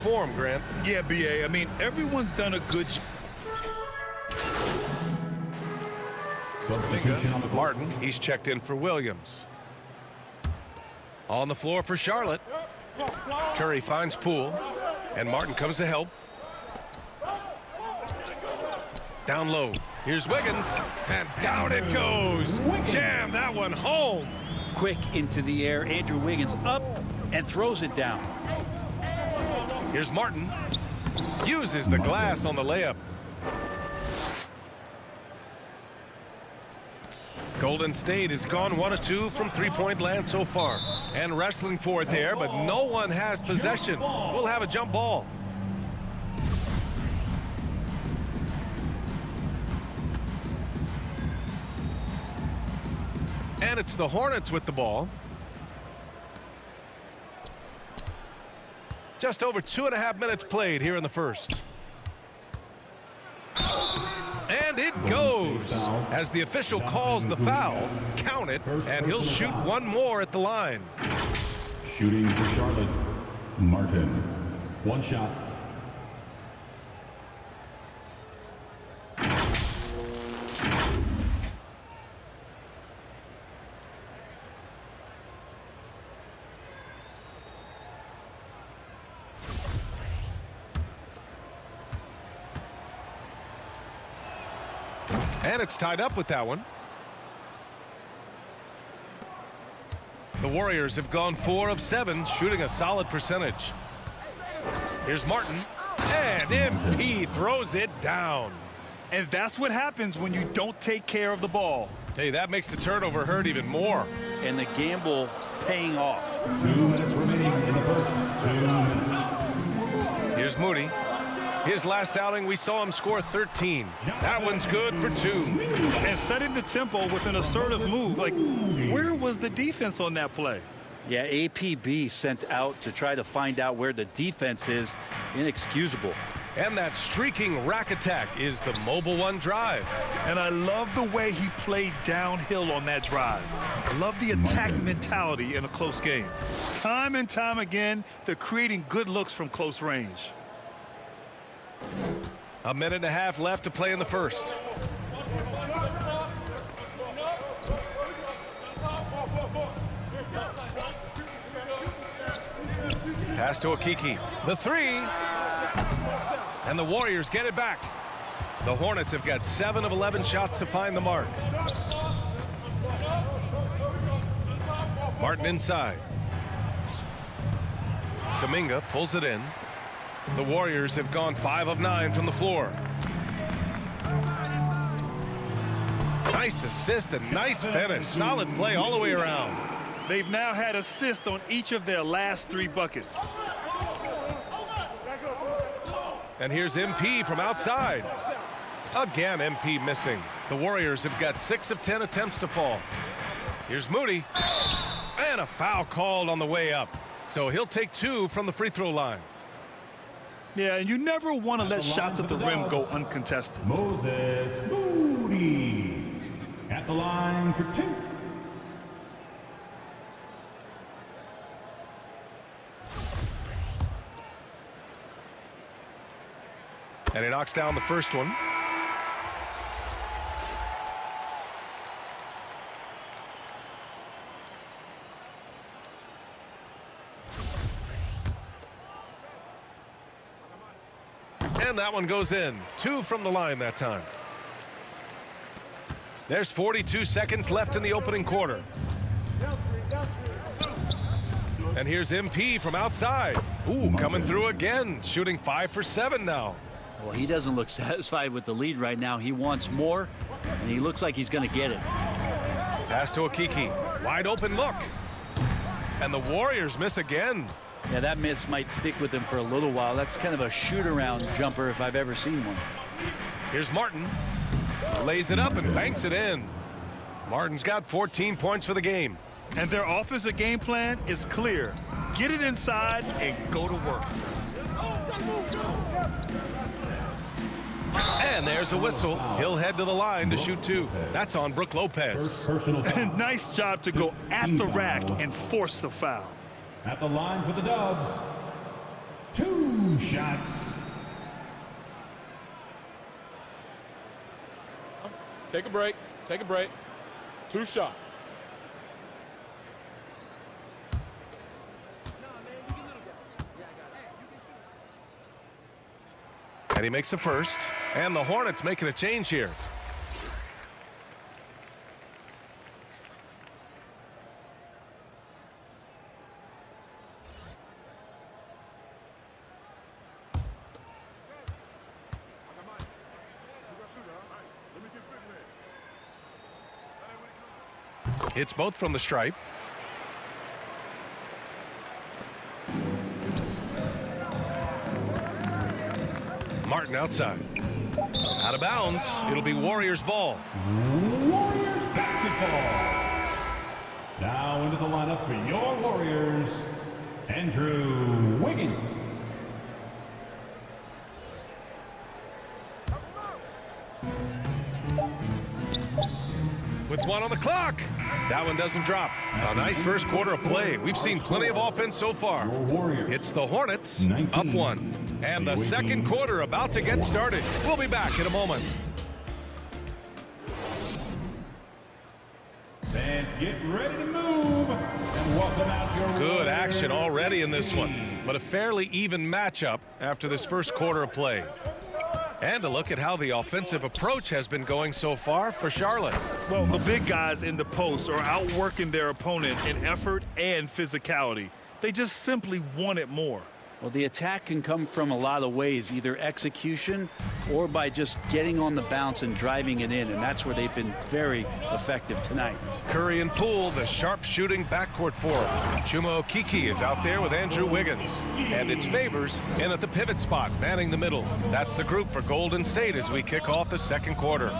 form, Grant. Yeah, B.A. I mean, everyone's done a good job. Martin, he's checked in for Williams. On the floor for Charlotte. Curry finds Poole, and Martin comes to help. Down low. Here's Wiggins, and down it goes. Jam that one home. Quick into the air. Andrew Wiggins up and throws it down. Here's Martin. Uses the glass on the layup. Golden State has gone 1 of 2 from three-point land so far. And wrestling for it there, but no one has possession. We'll have a jump ball. And it's the Hornets with the ball. Just over 2.5 minutes played here in the first. And it goes. As the official calls the foul, count it, and he'll shoot one more at the line. Shooting for Charlotte, Martin. One shot. And it's tied up with that one. The Warriors have gone 4 of 7, shooting a solid percentage. Here's Martin, and MP throws it down. And that's what happens when you don't take care of the ball. Hey, that makes the turnover hurt even more. And the gamble paying off. 2 minutes remaining in the first. 2 minutes. Here's Moody. His last outing, we saw him score 13. That one's good for 2. And setting the tempo with an assertive move. Like, where was the defense on that play? Yeah, APB sent out to try to find out where the defense is. Inexcusable. And that streaking rack attack is the mobile one drive. And I love the way he played downhill on that drive. I love the attack mentality in a close game. Time and time again, they're creating good looks from close range. 1.5 minutes left to play in the first. Pass to Okiki. The 3. And the Warriors get it back. The Hornets have got 7 of 11 shots to find the mark. Martin inside. Kuminga pulls it in. The Warriors have gone 5 of 9 from the floor. Nice assist and nice finish. Solid play all the way around. They've now had assists on each of their last 3 buckets. And here's MP from outside. Again, MP missing. The Warriors have got 6 of 10 attempts to fall. Here's Moody. And a foul called on the way up. So he'll take 2 from the free throw line. Yeah, and you never want to let shots at the rim go uncontested. Moses Moody at the line for 2. And he knocks down the first one. And that one goes in. 2 from the line that time. There's 42 seconds left in the opening quarter. And here's MP from outside. Ooh, coming through again. Shooting 5 for 7 now. Well, he doesn't look satisfied with the lead right now. He wants more, and he looks like he's going to get it. Pass to Okiki. Wide open look. And the Warriors miss again. Yeah, that miss might stick with him for a little while. That's kind of a shoot-around jumper if I've ever seen one. Here's Martin. Lays it up and banks it in. Martin's got 14 points for the game. And their offensive game plan is clear. Get it inside and go to work. And there's a whistle. He'll head to the line to shoot 2. That's on Brook Lopez. Nice job to go at the rack and force the foul. At the line for the Dubs, 2 shots. Take a break. Take a break. 2 shots. And he makes a first. And the Hornets making a change here. Hits both from the stripe. Martin outside. Out of bounds. It'll be Warriors ball. Warriors basketball. Now into the lineup for your Warriors, Andrew Wiggins. With 1 on the clock. That one doesn't drop. A nice first quarter of play. We've seen plenty of offense so far. It's the Hornets up 1. And the second quarter about to get started. We'll be back in a moment. Fans, get ready to move. And welcome out your Good action already in this one. But a fairly even matchup after this first quarter of play. And a look at how the offensive approach has been going so far for Charlotte. Well, the big guys in the post are outworking their opponent in effort and physicality. They just simply want it more. Well, the attack can come from a lot of ways, either execution or by just getting on the bounce and driving it in, and that's where they've been very effective tonight. Curry and Poole, the sharp-shooting backcourt four. Chuma Okeke is out there with Andrew Wiggins. And it's Favors in at the pivot spot, manning the middle. That's the group for Golden State as we kick off the second quarter.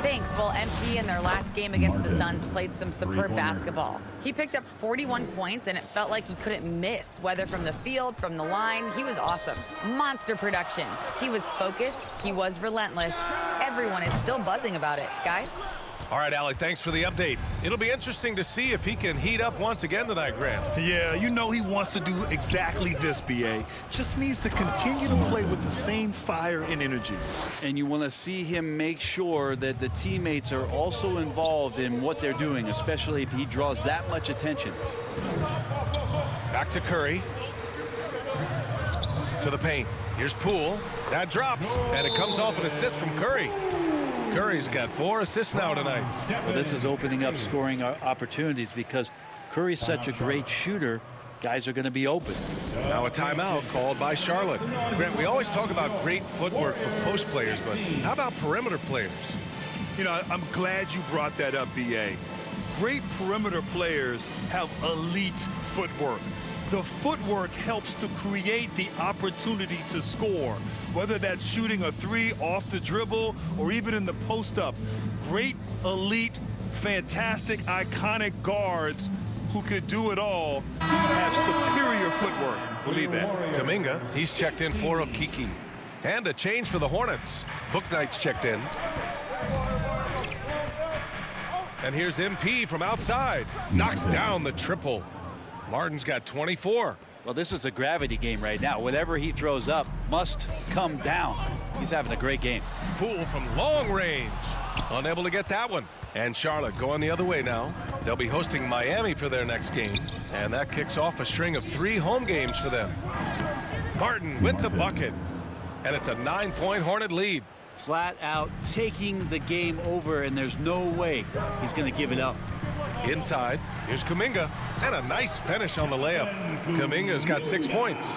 Thanks. Well, MP in their last game against the Suns played some superb basketball. He picked up 41 points, and it felt like he couldn't miss, whether from the field, from the line. He was awesome. Monster production. He was focused. He was relentless. Everyone is still buzzing about it. Guys? All right, Alec, thanks for the update. It'll be interesting to see if he can heat up once again tonight, Grant. Yeah, you know he wants to do exactly this, B.A. Just needs to continue to play with the same fire and energy. And you want to see him make sure that the teammates are also involved in what they're doing, especially if he draws that much attention. Back to Curry. To the paint. Here's Poole. That drops, and it comes off an assist from Curry. Curry's got 4 assists now tonight. Well, this is opening up scoring opportunities because Curry's such a great shooter. Guys are going to be open. Now a timeout called by Charlotte. Grant, we always talk about great footwork for post players, but how about perimeter players? You know, I'm glad you brought that up, B.A. Great perimeter players have elite footwork. The footwork helps to create the opportunity to score, whether that's shooting a 3 off the dribble or even in the post-up. Great, elite, fantastic, iconic guards who could do it all have superior footwork. Believe that. Kuminga, he's checked in for Okeke. And a change for the Hornets. Bouknight's checked in. And here's MP from outside. Knocks down the triple. Martin's got 24. Well, this is a gravity game right now. Whatever he throws up must come down. He's having a great game. Poole from long range. Unable to get that one. And Charlotte going the other way now. They'll be hosting Miami for their next game. And that kicks off a string of 3 home games for them. Martin with the bucket. And it's a 9-point Hornet lead. Flat out taking the game over, and there's no way he's going to give it up. Inside, here's Kuminga, and a nice finish on the layup. Kuminga's got 6 points.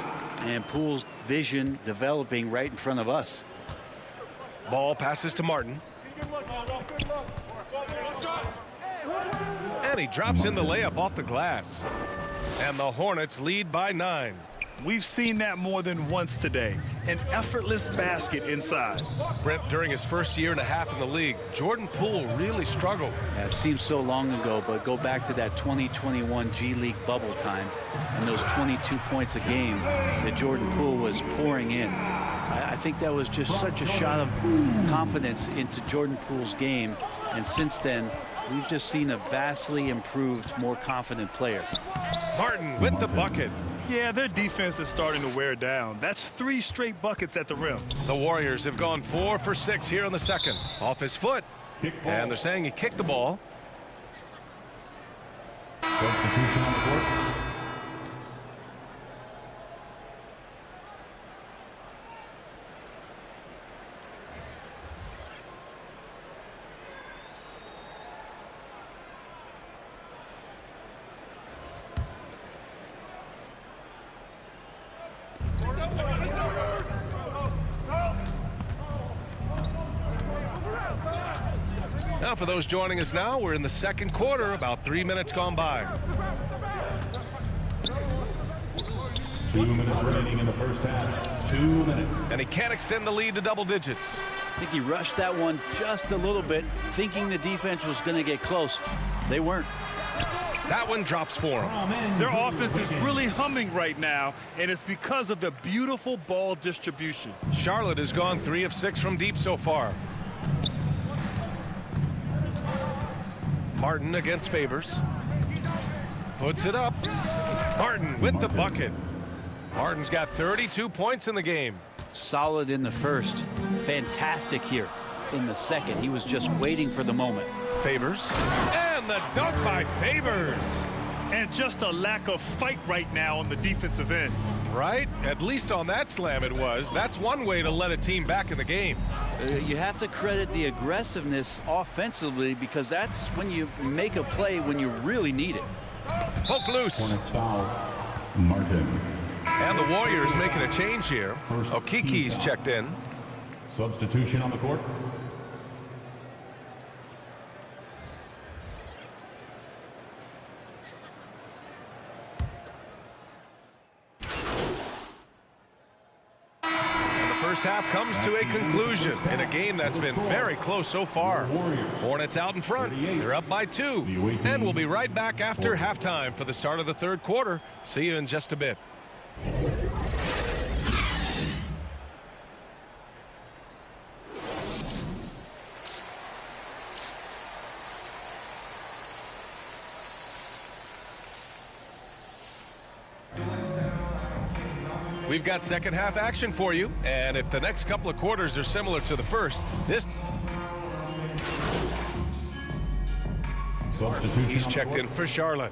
And Poole's vision developing right in front of us. Ball passes to Martin. And he drops in the layup off the glass. And the Hornets lead by 9. We've seen that more than once today. An effortless basket inside. Brent, during his first year and a half in the league, Jordan Poole really struggled. Yeah, it seems so long ago, but go back to that 2021 G League bubble time and those 22 points a game that Jordan Poole was pouring in. I think that was just such a shot of confidence into Jordan Poole's game. And since then, we've just seen a vastly improved, more confident player. Martin with the bucket. Yeah, their defense is starting to wear down. That's 3 straight buckets at the rim. The Warriors have gone 4 for 6 here in the second. Off his foot. And they're saying he kicked the ball. Substitution on the court. Now, for those joining us now, we're in the second quarter, about 3 minutes gone by. 2 minutes remaining in the first half. 2 minutes. And he can't extend the lead to double digits. I think he rushed that one just a little bit, thinking the defense was going to get close. They weren't. That one drops for him. Their offense is really humming right now, and it's because of the beautiful ball distribution. Charlotte has gone 3 of 6 from deep so far. Martin against Favors. Puts it up. Martin with the bucket. Martin's got 32 points in the game. Solid in the first. Fantastic here in the second. He was just waiting for the moment. Favors. And the dunk by Favors. And just a lack of fight right now on the defensive end. Right? At least on that slam it was. That's one way to let a team back in the game. You have to credit the aggressiveness offensively, because that's when you make a play when you really need it. Poke loose. Hornets foul. Martin. And the Warriors making a change here. Okiki's checked in. Substitution on the court. First half comes to a conclusion in a game that's been very close so far. Hornets out in front. They're up by 2. And we'll be right back after halftime for the start of the third quarter. See you in just a bit. We've got second half action for you, and if the next couple of quarters are similar to the first, he's checked in for Charlotte.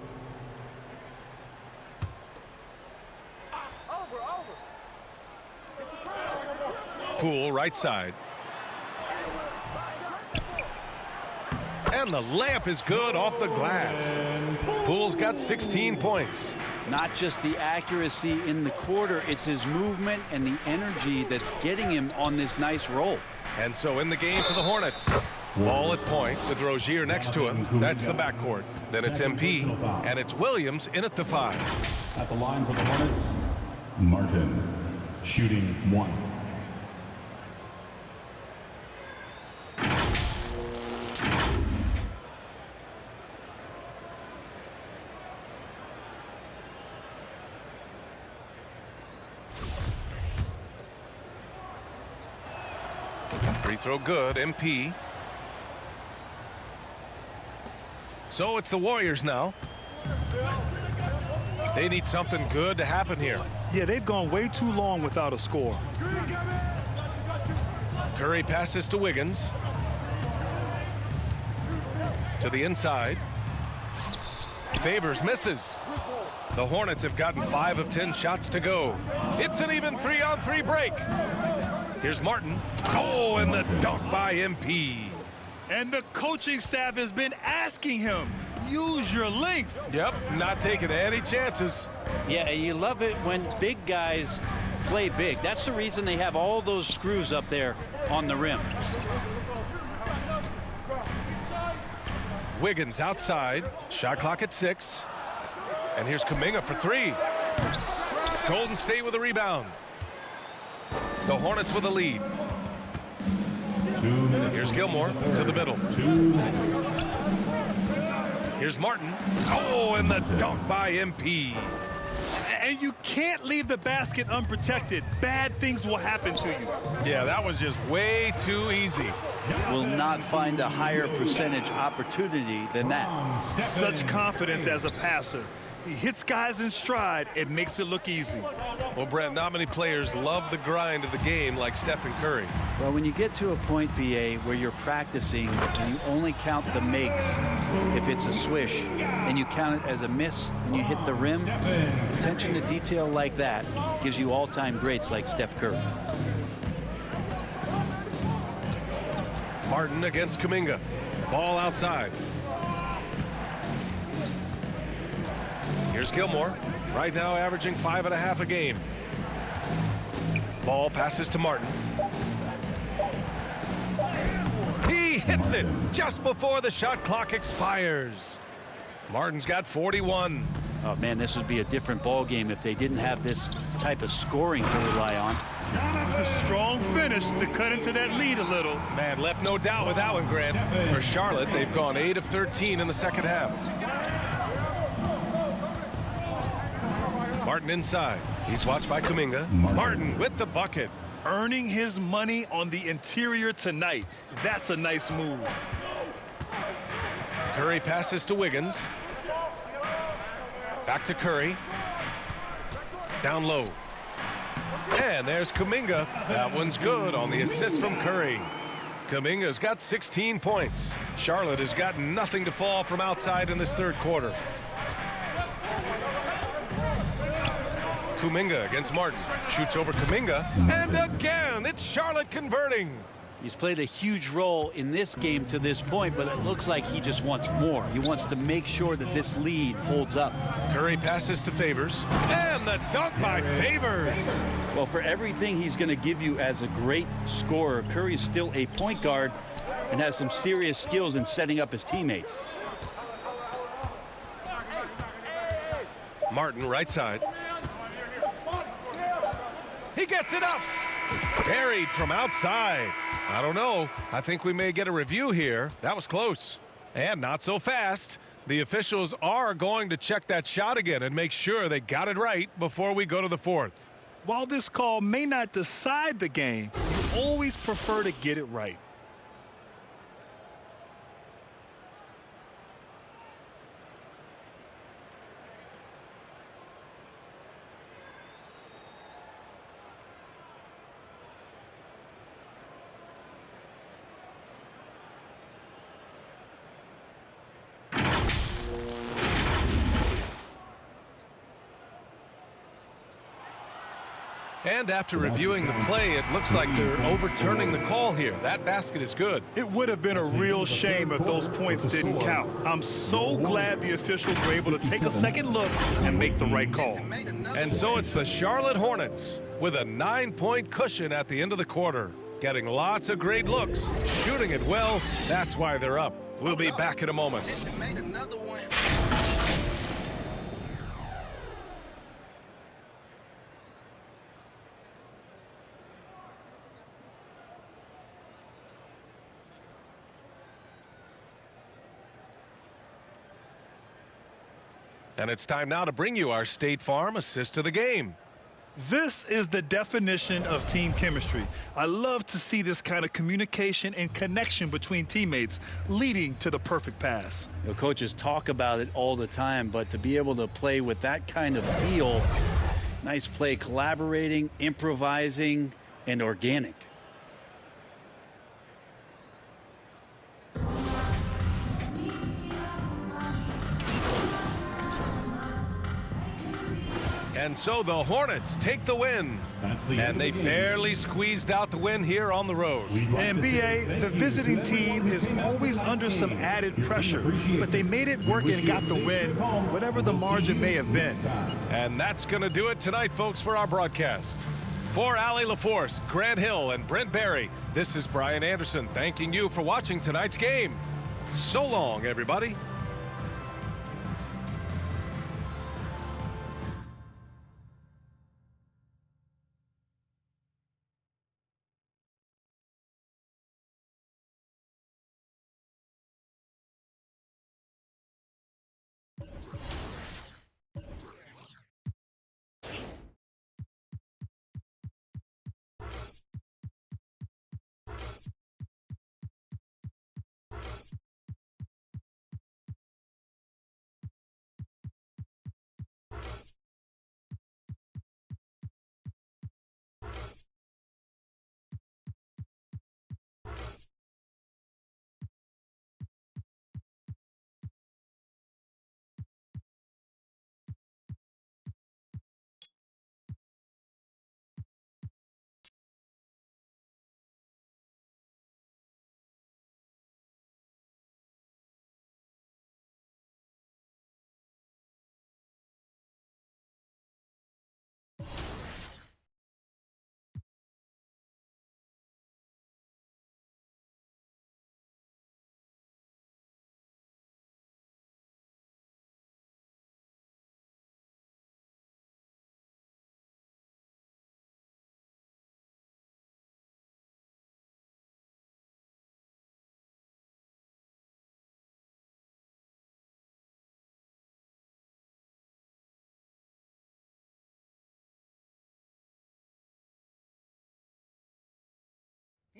Poole right side. And the layup is good off the glass. Poole's got 16 points. Not just the accuracy in the quarter, it's his movement and the energy that's getting him on this nice roll. And so in the game for the Hornets. Ball at point with Rozier next to him. That's the backcourt. Then it's MP, and it's Williams in at the 5. At the line for the Hornets, Martin, shooting 1. Free throw good, MP. So it's the Warriors now. They need something good to happen here. Yeah, they've gone way too long without a score. Curry passes to Wiggins. To the inside. Favors misses. The Hornets have gotten 5 of 10 shots to go. It's an even 3-on-3 break. Here's Martin. Oh, and the dunk by MP. And the coaching staff has been asking him, use your length. Yep, not taking any chances. Yeah, you love it when big guys play big. That's the reason they have all those screws up there on the rim. Wiggins outside. Shot clock at 6. And here's Kuminga for 3. Golden State with a rebound. The Hornets with a lead. 2 minutes. Here's Gilmore to the middle. 2 minutes. Here's Martin. Oh, and the dunk by MP. And you can't leave the basket unprotected. Bad things will happen to you. Yeah, that was just way too easy. Will not find a higher percentage opportunity than that. Such confidence as a passer. He hits guys in stride. It makes it look easy. Well, Brent, not many players love the grind of the game like Stephen Curry. Well, when you get to a point, BA, where you're practicing and you only count the makes if it's a swish, and you count it as a miss when you hit the rim, attention to detail like that gives you all-time greats like Steph Curry. Martin against Kuminga. Ball outside. Here's Gilmore. Right now averaging 5.5 a game. Ball passes to Martin. He hits it just before the shot clock expires. Martin's got 41. Oh, man, this would be a different ball game if they didn't have this type of scoring to rely on. A strong finish to cut into that lead a little. Man, left no doubt with that one, Grant. For Charlotte, they've gone 8 of 13 in the second half. Martin inside. He's watched by Kuminga. Martin with the bucket. Earning his money on the interior tonight. That's a nice move. Curry passes to Wiggins. Back to Curry. Down low. And there's Kuminga. That one's good on the assist from Curry. Kuminga's got 16 points. Charlotte has got nothing to fall from outside in this third quarter. Kuminga against Martin. Shoots over Kuminga. And again, it's Charlotte converting. He's played a huge role in this game to this point, but it looks like he just wants more. He wants to make sure that this lead holds up. Curry passes to Favors. And the dunk by Favors. Well, for everything he's going to give you as a great scorer, Curry's still a point guard and has some serious skills in setting up his teammates. Martin right side. He gets it up. Buried from outside. I don't know. I think we may get a review here. That was close. And not so fast. The officials are going to check that shot again and make sure they got it right before we go to the fourth. While this call may not decide the game, you always prefer to get it right. And after reviewing the play, it looks like they're overturning the call here. That basket is good. It would have been a real shame if those points didn't count. I'm so glad the officials were able to take a second look and make the right call. And so it's the Charlotte Hornets with a 9-point cushion at the end of the quarter. Getting lots of great looks, shooting it well. That's why they're up. We'll be back in a moment. And it's time now to bring you our State Farm assist of the game. This is the definition of team chemistry. I love to see this kind of communication and connection between teammates leading to the perfect pass. You know, coaches talk about it all the time, but to be able to play with that kind of feel, nice play, collaborating, improvising, and organic. And so the Hornets take the win. And they barely squeezed out the win here on the road. And BA, the visiting team is always under some added pressure, but they made it work and got the win, whatever the margin may have been. And that's going to do it tonight, folks, for our broadcast. For Allie LaForce, Grant Hill, and Brent Barry, this is Brian Anderson thanking you for watching tonight's game. So long, everybody.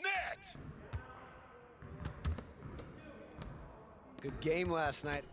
Net! Good game last night.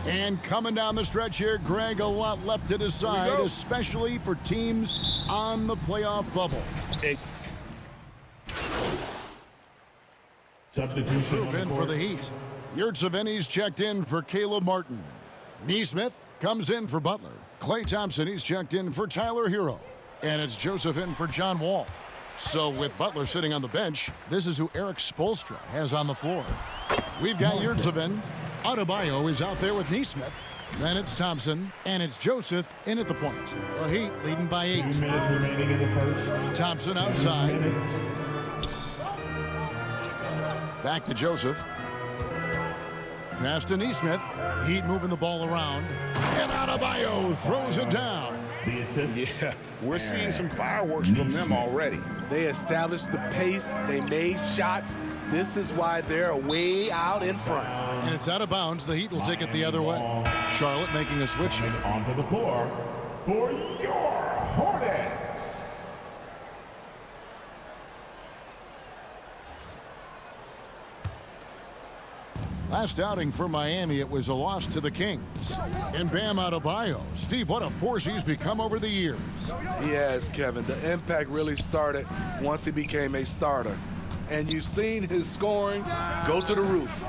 And coming down the stretch here, Greg, a lot left to decide, especially for teams on the playoff bubble. Substitution Group in for the Heat. Yurtseven's checked in for Caleb Martin. Neesmith comes in for Butler. Klay Thompson, he's checked in for Tyler Hero. And it's Joseph in for John Wall. So with Butler sitting on the bench, this is who Eric Spoelstra has on the floor. We've got Yurtseven. Adebayo is out there with Neesmith. Then it's Thompson, and it's Joseph in at the point. The Heat leading by 8. 2 minutes remaining in the first. Thompson outside. Back to Joseph. Pass to Neesmith. Heat moving the ball around. And Adebayo throws it down. The assist. Yeah, we're seeing some fireworks from them already. They established the pace. They made shots. This is why they're way out in front. And it's out of bounds. The Heat will take it the other way. Charlotte making a switch here. Onto the floor for your Hornets. Last outing for Miami, it was a loss to the Kings. And Bam Adebayo. Steve, what a force he's become over the years. Yes, Kevin. The impact really started once he became a starter. And you've seen his scoring go to the roof.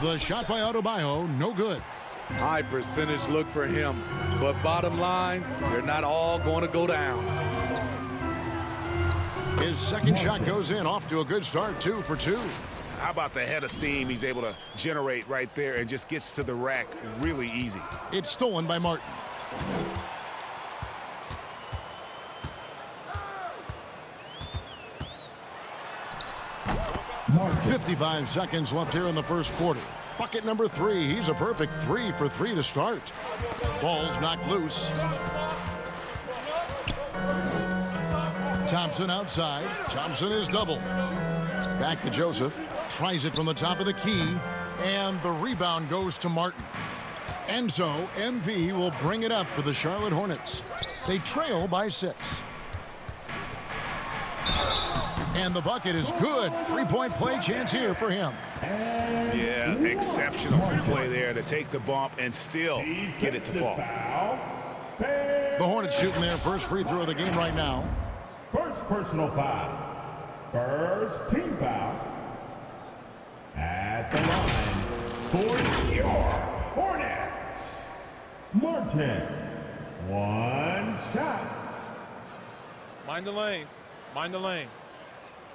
The shot by Adebayo, no good. High percentage look for him. But bottom line, they're not all going to go down. His second shot goes in, off to a good start, 2 for 2. How about the head of steam he's able to generate right there and just gets to the rack really easy. It's stolen by Martin. Martin. 55 seconds left here in the first quarter. Bucket number 3. He's a perfect 3 for 3 to start. Ball's knocked loose. Thompson outside. Thompson is double. Back to Joseph. Tries it from the top of the key. And the rebound goes to Martin. And so MV will bring it up for the Charlotte Hornets. They trail by 6. And the bucket is good. 3-point play chance here for him. Yeah, exceptional play there to take the bump and still get it to fall. The Hornets shooting their first free throw of the game right now. First personal foul. First team foul. At the line for your Hornets. Martin. 1 shot. Mind the lanes. Mind the lanes.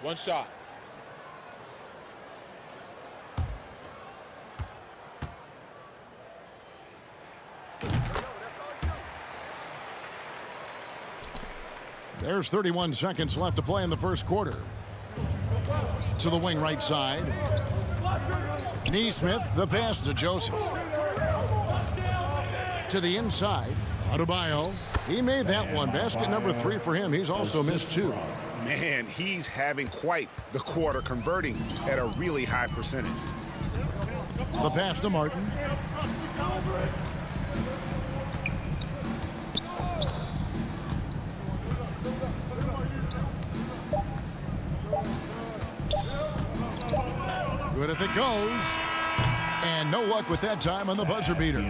One shot. There's 31 seconds left to play in the first quarter. To the wing right side. Neesmith, the pass to Joseph. To the inside. Adebayo. He made that one. Basket number 3 for him. He's also missed 2. Man, he's having quite the quarter, converting at a really high percentage. The pass to Martin. Good if it goes. And no luck with that time on the buzzer beater.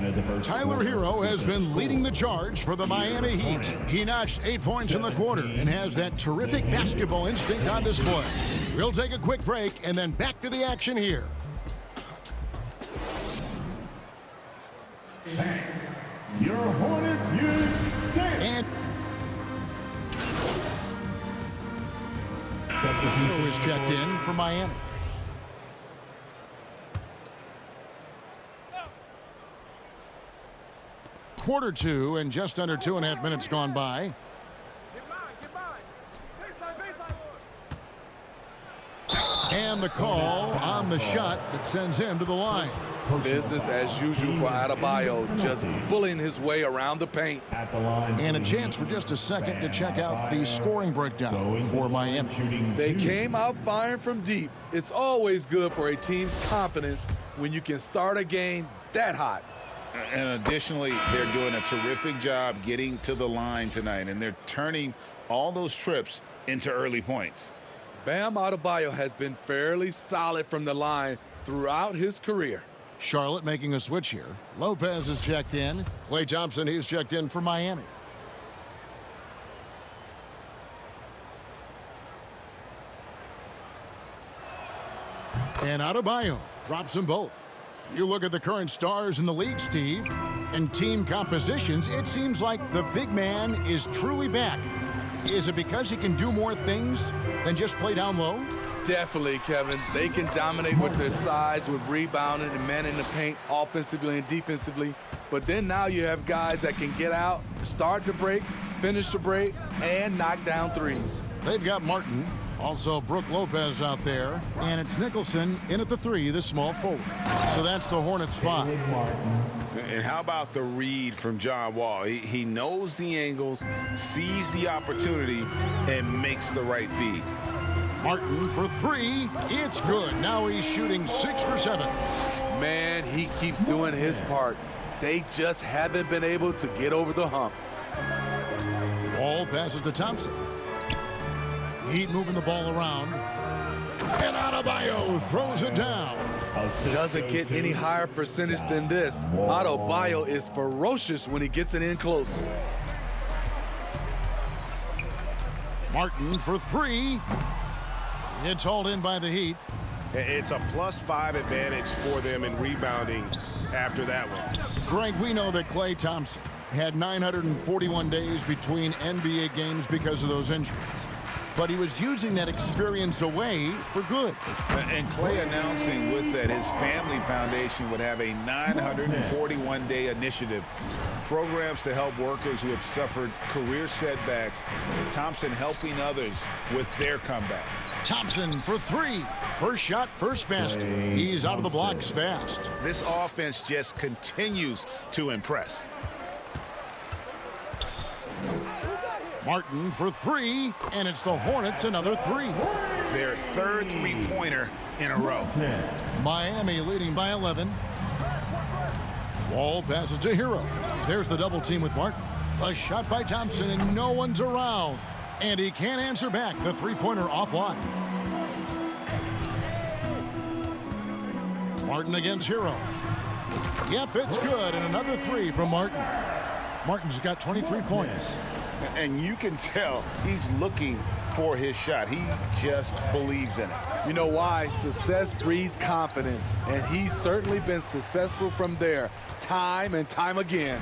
Tyler Hero has been leading the charge for the Miami Heat. He notched 8 points in the quarter and has that terrific basketball instinct on display. We'll take a quick break and then back to the action here. Your Hornets use And Hero is checked in for Miami. Quarter 2 and just under 2.5 minutes gone by. And the call on the shot that sends him to the line. Business as usual for Adebayo, just bullying his way around the paint. And a chance for just a second to check out the scoring breakdown for Miami. They came out firing from deep. It's always good for a team's confidence when you can start a game that hot. And additionally, they're doing a terrific job getting to the line tonight, and they're turning all those trips into early points. Bam Adebayo has been fairly solid from the line throughout his career. Charlotte making a switch here. Lopez is checked in. Klay Thompson, he's checked in for Miami. And Adebayo drops them both. You look at the current stars in the league, Steve, and team compositions, it seems like the big man is truly back. Is it because he can do more things than just play down low? Definitely, Kevin. They can dominate with their size, with rebounding and manning the paint offensively and defensively. But then now you have guys that can get out, start the break, finish the break, and knock down threes. They've got Martin, also Brook Lopez out there, and it's Nicholson in at the 3, the small forward. So that's the Hornets 5. And how about the read from John Wall? He knows the angles, sees the opportunity, and makes the right feed. Martin for 3. It's good. Now he's shooting 6 for 7. Man, he keeps doing his part. They just haven't been able to get over the hump. Ball passes to Thompson. Heat moving the ball around. And Adebayo throws it down. Doesn't get any higher percentage than this. Adebayo is ferocious when he gets it in close. Martin for 3. It's hauled in by the Heat. It's a +5 advantage for them in rebounding after that one. Greg, we know that Klay Thompson had 941 days between NBA games because of those injuries. But he was using that experience away for good. And Klay announcing with that his family foundation would have a 941-day initiative. Programs to help workers who have suffered career setbacks. Thompson helping others with their comeback. Thompson for 3. First shot, first basket. He's out of the blocks fast. This offense just continues to impress. Martin for 3, and it's the Hornets another 3. Their third three-pointer in a row. Miami leading by 11. Wall passes to Hero. There's the double team with Martin. A shot by Thompson, and no one's around. And he can't answer back. The three-pointer offline. Martin against Hero. Yep, it's good. And another 3 from Martin. Martin's got 23 points. And you can tell he's looking for his shot. He just believes in it. You know why? Success breeds confidence, and he's certainly been successful from there time and time again.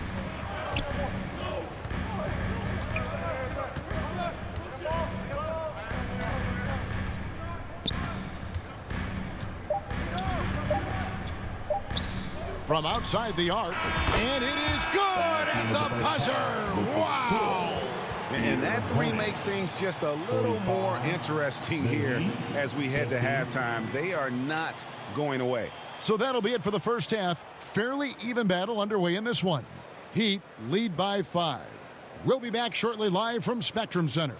from outside the arc, and it is good at the buzzer. Wow! And that three makes things just a little more interesting here as we head to halftime. They are not going away. So that'll be it for the first half. Fairly even battle underway in this one. Heat lead by 5. We'll be back shortly live from Spectrum Center.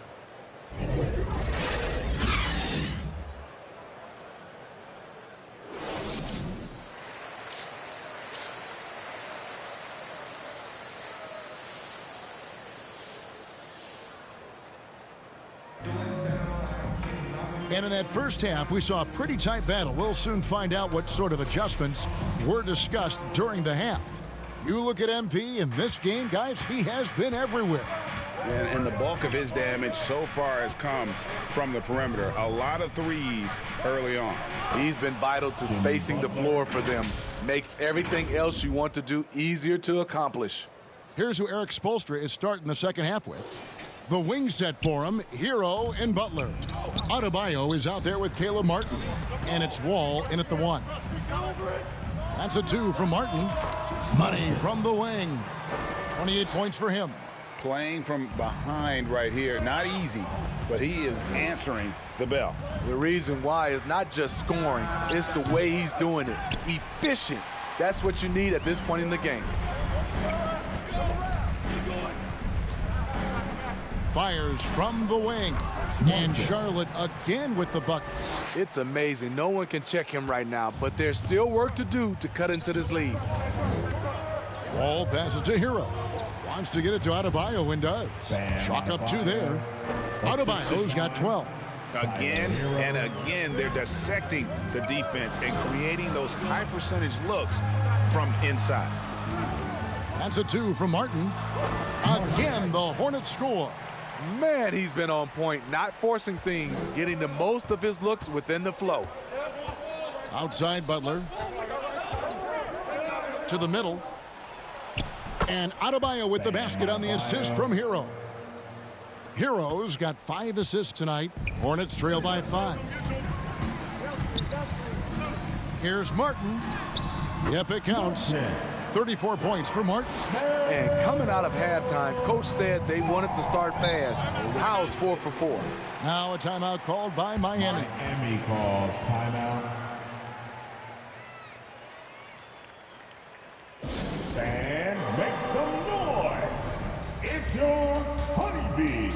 And in that first half, we saw a pretty tight battle. We'll soon find out what sort of adjustments were discussed during the half. You look at MP in this game, guys, he has been everywhere. And the bulk of his damage so far has come from the perimeter. A lot of threes early on. He's been vital to spacing the floor for them. Makes everything else you want to do easier to accomplish. Here's who Eric Spoelstra is starting the second half with. The wing set for him, Hero and Butler. Adebayo is out there with Caleb Martin. And it's Wall in at the 1. That's a 2 from Martin. Money from the wing. 28 points for him. Playing from behind right here. Not easy, but he is answering the bell. The reason why is not just scoring, it's the way he's doing it. Efficient. That's what you need at this point in the game. Fires from the wing. And Charlotte again with the bucket. It's amazing. No one can check him right now, but there's still work to do to cut into this lead. Ball passes to Hero. Wants to get it to Adebayo and does. Chalk up 2 there. Adebayo's got 12. Again and again, they're dissecting the defense and creating those high percentage looks from inside. That's a 2 from Martin. Again, the Hornets score. Man, he's been on point, not forcing things, getting the most of his looks within the flow. Outside Butler. To the middle. And Adebayo with the basket on the assist from Hero. Hero's got 5 assists tonight. Hornets trail by 5. Here's Martin. Yep, it counts. 34 points for Martin. And coming out of halftime, coach said they wanted to start fast. How's 4 for 4? Now a timeout called by Miami. Miami calls timeout. Fans, make some noise. It's your Honeybee.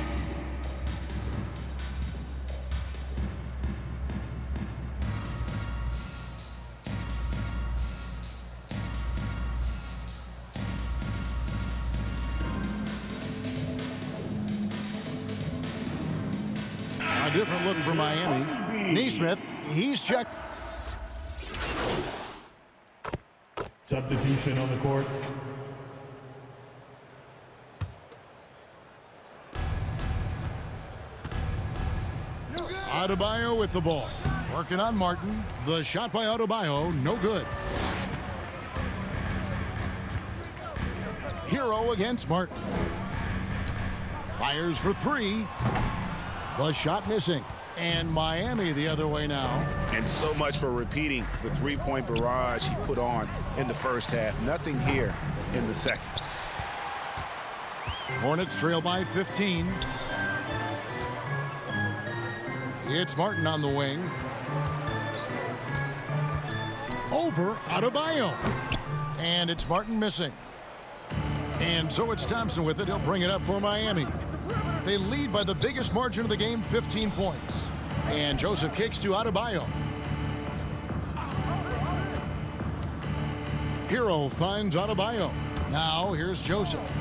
A different look for Miami. Neesmith, he's checked. Substitution on the court. Adebayo with the ball. Working on Martin. The shot by Adebayo, no good. Hero against Martin. Fires for 3. The shot missing. And Miami the other way now. And so much for repeating the three-point barrage he put on in the first half. Nothing here in the second. Hornets trail by 15. It's Martin on the wing. Over Adebayo. And it's Martin missing. And so it's Thompson with it. He'll bring it up for Miami. They lead by the biggest margin of the game, 15 points. And Joseph kicks to Adebayo. Hero finds Adebayo. Now here's Joseph.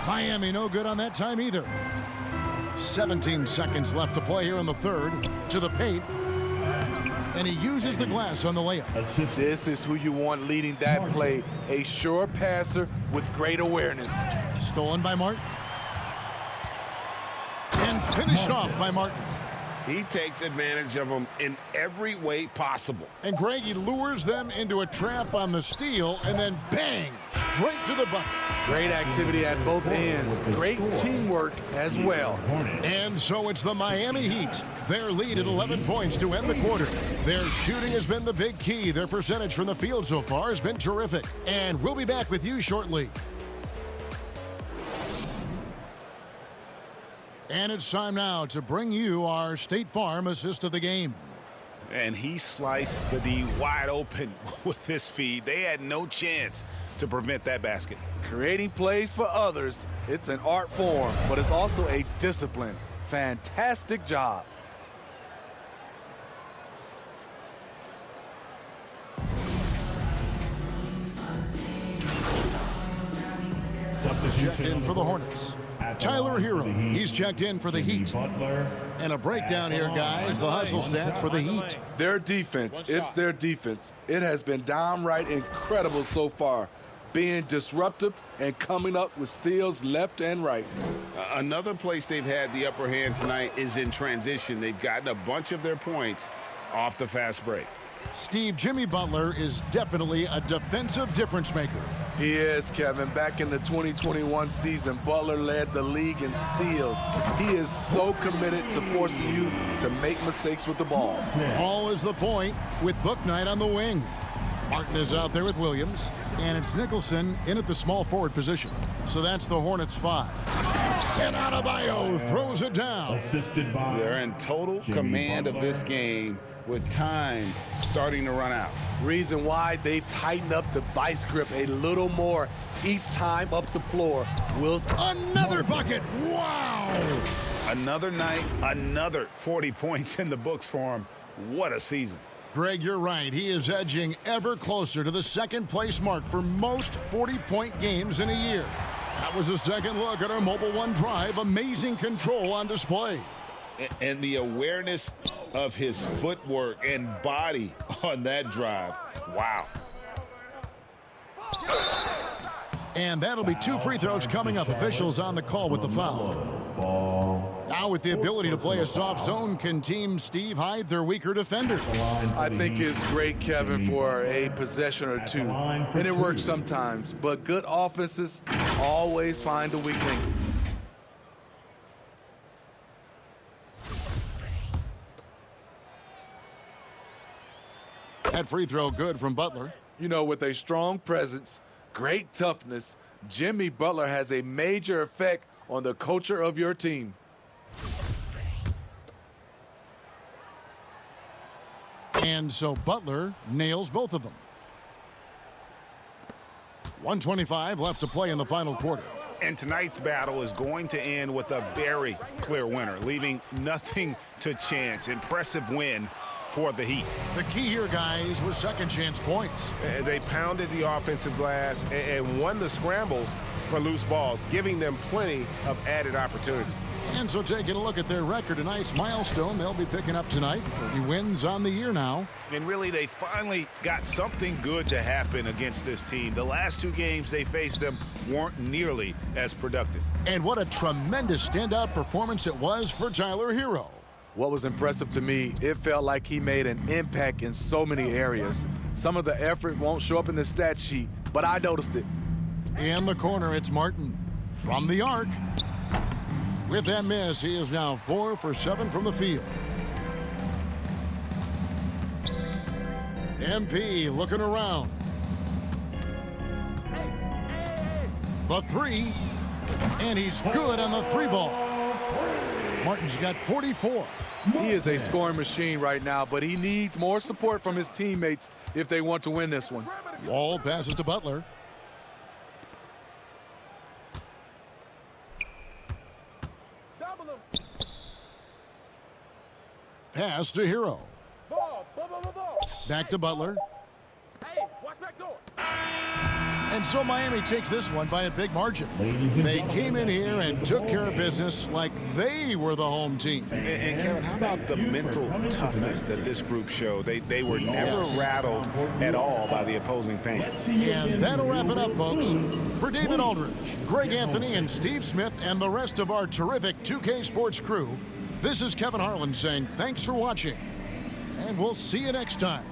Miami no good on that time either. 17 seconds left to play here in the third. To the paint. And he uses the glass on the layup. This is who you want leading that play. A sure passer with great awareness. Stolen by Martin. And finished off by Martin. He takes advantage of them in every way possible. And Greg, he lures them into a trap on the steal, and then bang, straight to the bucket. Great activity at both ends. Great teamwork as well. And so it's the Miami Heat. Their lead at 11 points to end the quarter. Their shooting has been the big key. Their percentage from the field so far has been terrific. And we'll be back with you shortly. And it's time now to bring you our State Farm assist of the game. And he sliced the D wide open with this feed. They had no chance to prevent that basket. Creating plays for others, it's an art form, but it's also a discipline. Fantastic job. Checked in for the Hornets. Tyler Hero, he's checked in for the Heat. And a breakdown here, guys, the hustle stats for the Heat. Their defense, it's their defense. It has been downright incredible so far, being disruptive and coming up with steals left and right. Another place they've had the upper hand tonight is in transition. They've gotten a bunch of their points off the fast break. Steve, Jimmy Butler is definitely a defensive difference maker. He is, Kevin. Back in the 2021 season, Butler led the league in steals. He is so committed to forcing you to make mistakes with the ball. All is the point with Book Knight on the wing. Martin is out there with Williams, and it's Nicholson in at the small forward position. So that's the Hornets 5. And Adebayo throws it down. Assisted by They're in total command of this game with time starting to run out. Reason why they've tightened up the vice grip a little more each time up the floor. Another bucket. Wow. Another night, another 40 points in the books for him. What a season. Greg, you're right. He is edging ever closer to the second place mark for most 40-point games in a year. That was a second look at our Mobile One drive. Amazing control on display. And the awareness of his footwork and body on that drive. Wow. And that'll be 2 free throws coming up. Officials on the call with the foul. Now with the ability to play a soft zone, can Team Steve hide their weaker defenders? I think it's great, Kevin, for a possession or two. And it works sometimes, but good offenses always find a weak link. That free throw good from Butler. You know, with a strong presence, great toughness, Jimmy Butler has a major effect on the culture of your team. And so Butler nails both of them. 1:25 left to play in the final quarter. And tonight's battle is going to end with a very clear winner, leaving nothing to chance. Impressive win for the Heat. The key here, guys, was second chance points. They pounded the offensive glass and won the scrambles for loose balls, giving them plenty of added opportunity. And so taking a look at their record, a nice milestone they'll be picking up tonight. 30 wins on the year now. And really, they finally got something good to happen against this team. The last 2 games they faced them weren't nearly as productive. And what a tremendous standout performance it was for Tyler Hero. What was impressive to me, it felt like he made an impact in so many areas. Some of the effort won't show up in the stat sheet, but I noticed it. In the corner, it's Martin from the arc. With that miss, he is now 4 for 7 from the field. MP looking around. The 3, and he's good on the 3 ball. Martin's got 44. He is a scoring machine right now, but he needs more support from his teammates if they want to win this one. Wall passes to Butler. Pass to Hero. Back to Butler. And so Miami takes this one by a big margin. They came in here and took care of business like they were the home team. And Kevin, how about the mental toughness that this group showed? They were never rattled at all by the opposing fans. And that'll wrap it up, folks. For David Aldridge, Greg Anthony, and Steve Smith, and the rest of our terrific 2K Sports crew, This is Kevin Harlan saying thanks for watching, and we'll see you next time.